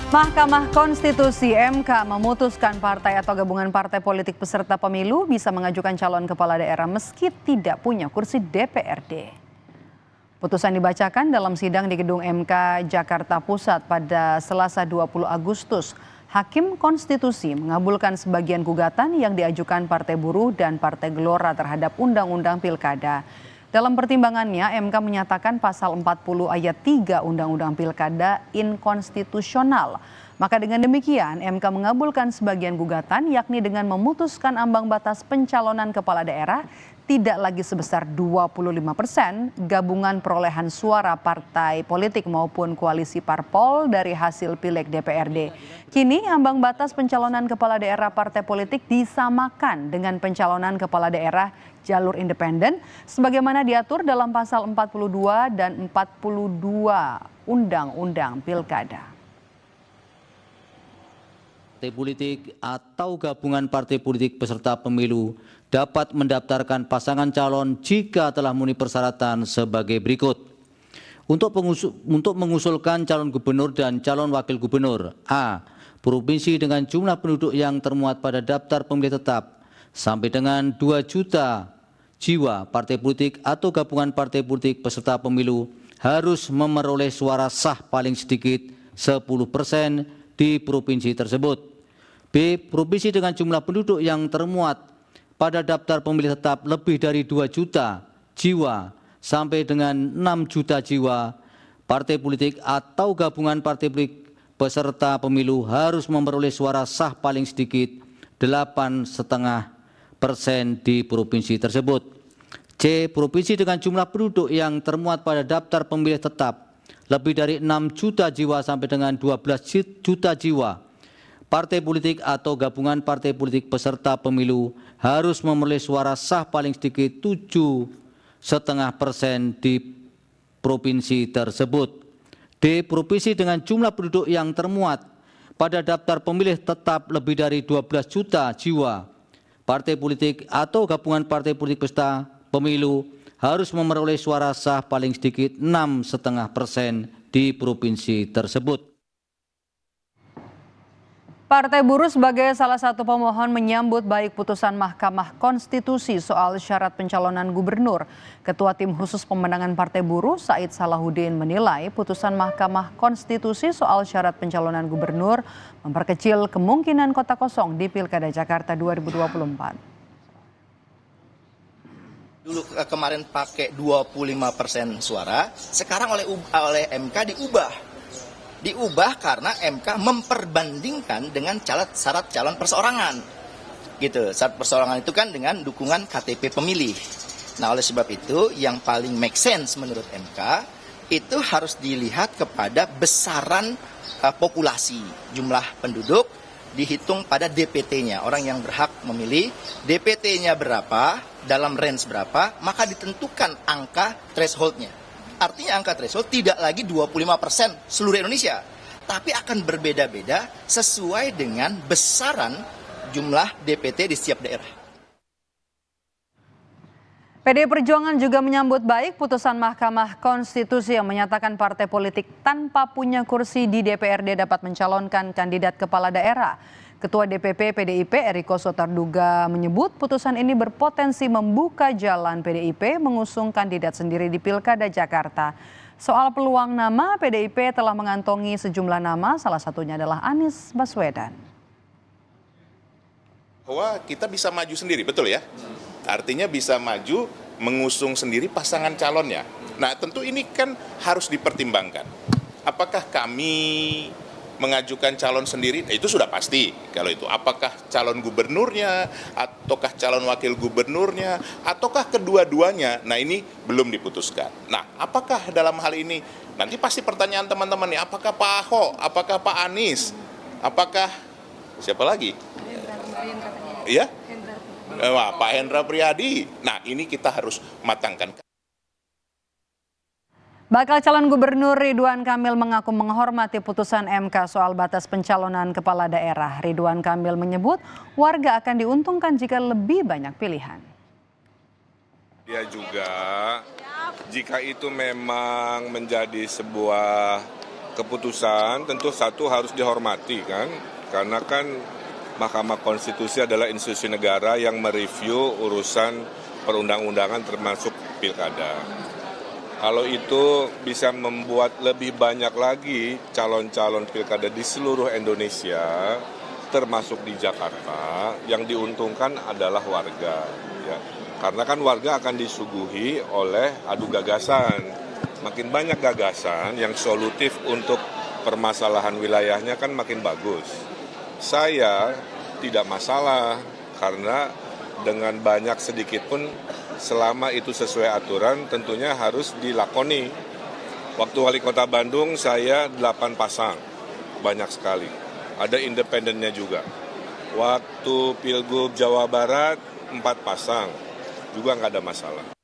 Mahkamah Konstitusi (MK) memutuskan partai atau gabungan partai politik peserta pemilu bisa mengajukan calon kepala daerah meski tidak punya kursi DPRD. Putusan dibacakan dalam sidang di Gedung MK Jakarta Pusat pada Selasa 20 Agustus. Hakim Konstitusi mengabulkan sebagian gugatan yang diajukan Partai Buruh dan Partai Gelora terhadap Undang-Undang Pilkada. Dalam pertimbangannya, MK menyatakan pasal 40 ayat 3 Undang-Undang Pilkada inkonstitusional. Maka dengan demikian, MK mengabulkan sebagian gugatan yakni dengan memutuskan ambang batas pencalonan kepala daerah tidak lagi sebesar 25% gabungan perolehan suara partai politik maupun koalisi parpol dari hasil pileg DPRD. Kini ambang batas pencalonan kepala daerah partai politik disamakan dengan pencalonan kepala daerah jalur independen sebagaimana diatur dalam pasal 42 dan 42 Undang-Undang Pilkada. Partai politik atau gabungan partai politik peserta pemilu dapat mendaftarkan pasangan calon jika telah memenuhi persyaratan sebagai berikut. Untuk mengusulkan calon gubernur dan calon wakil gubernur, A. Provinsi dengan jumlah penduduk yang termuat pada daftar pemilih tetap sampai dengan 2 juta jiwa, partai politik atau gabungan partai politik peserta pemilu harus memperoleh suara sah paling sedikit 10% di provinsi tersebut. B. Provinsi dengan jumlah penduduk yang termuat pada daftar pemilih tetap lebih dari 2 juta jiwa sampai dengan 6 juta jiwa, partai politik atau gabungan partai politik peserta pemilu harus memperoleh suara sah paling sedikit 8,5% di provinsi tersebut. C. Provinsi dengan jumlah penduduk yang termuat pada daftar pemilih tetap lebih dari 6 juta jiwa sampai dengan 12 juta jiwa, partai politik atau gabungan partai politik peserta pemilu harus memperoleh suara sah paling sedikit 7,5% di provinsi tersebut. D. Provinsi dengan jumlah penduduk yang termuat pada daftar pemilih tetap lebih dari 12 juta jiwa, partai politik atau gabungan partai politik peserta pemilu harus memperoleh suara sah paling sedikit 6,5% di provinsi tersebut. Partai Buruh sebagai salah satu pemohon menyambut baik putusan Mahkamah Konstitusi soal syarat pencalonan gubernur. Ketua Tim Khusus Pemenangan Partai Buruh, Said Salahuddin, menilai putusan Mahkamah Konstitusi soal syarat pencalonan gubernur memperkecil kemungkinan kota kosong di Pilkada Jakarta 2024. Dulu kemarin pakai 25% suara, sekarang oleh MK diubah karena MK memperbandingkan dengan syarat calon perseorangan. Gitu. Syarat perseorangan itu kan dengan dukungan KTP pemilih. Nah, oleh sebab itu yang paling make sense menurut MK itu harus dilihat kepada besaran populasi, jumlah penduduk dihitung pada DPT-nya, orang yang berhak memilih, DPT-nya berapa, dalam range berapa, maka ditentukan angka threshold-nya. Artinya angka threshold tidak lagi 25% seluruh Indonesia, tapi akan berbeda-beda sesuai dengan besaran jumlah DPT di setiap daerah. PDI Perjuangan juga menyambut baik putusan Mahkamah Konstitusi yang menyatakan partai politik tanpa punya kursi di DPRD dapat mencalonkan kandidat kepala daerah. Ketua DPP PDIP Eriko Sotarduga menyebut putusan ini berpotensi membuka jalan PDIP mengusung kandidat sendiri di Pilkada Jakarta. Soal peluang nama, PDIP telah mengantongi sejumlah nama, salah satunya adalah Anies Baswedan. Bahwa kita bisa maju sendiri, betul ya? Artinya bisa maju mengusung sendiri pasangan calonnya. Nah, tentu ini kan harus dipertimbangkan. Apakah kami mengajukan calon sendiri? Itu sudah pasti kalau itu. Apakah calon gubernurnya, ataukah calon wakil gubernurnya, ataukah kedua-duanya? Nah, ini belum diputuskan. Nah, apakah dalam hal ini, nanti pasti pertanyaan teman-teman nih, apakah Pak Ahok, apakah Pak Anies, apakah siapa lagi? Iya? Pak Hendra Priyadi. Nah, ini kita harus matangkan. Bakal calon gubernur Ridwan Kamil mengaku menghormati putusan MK soal batas pencalonan kepala daerah. Ridwan Kamil menyebut warga akan diuntungkan jika lebih banyak pilihan. Dia juga, jika itu memang menjadi sebuah keputusan tentu satu harus dihormati kan, karena kan Mahkamah Konstitusi adalah institusi negara yang mereview urusan perundang-undangan termasuk pilkada. Kalau itu bisa membuat lebih banyak lagi calon-calon pilkada di seluruh Indonesia, termasuk di Jakarta, yang diuntungkan adalah warga. Ya. Karena kan warga akan disuguhi oleh adu gagasan. Makin banyak gagasan yang solutif untuk permasalahan wilayahnya kan makin bagus. Saya tidak masalah karena dengan banyak sedikit pun selama itu sesuai aturan tentunya harus dilakoni. Waktu wali kota Bandung saya 8 pasang, banyak sekali. Ada independennya juga. Waktu Pilgub Jawa Barat 4 pasang, juga nggak ada masalah.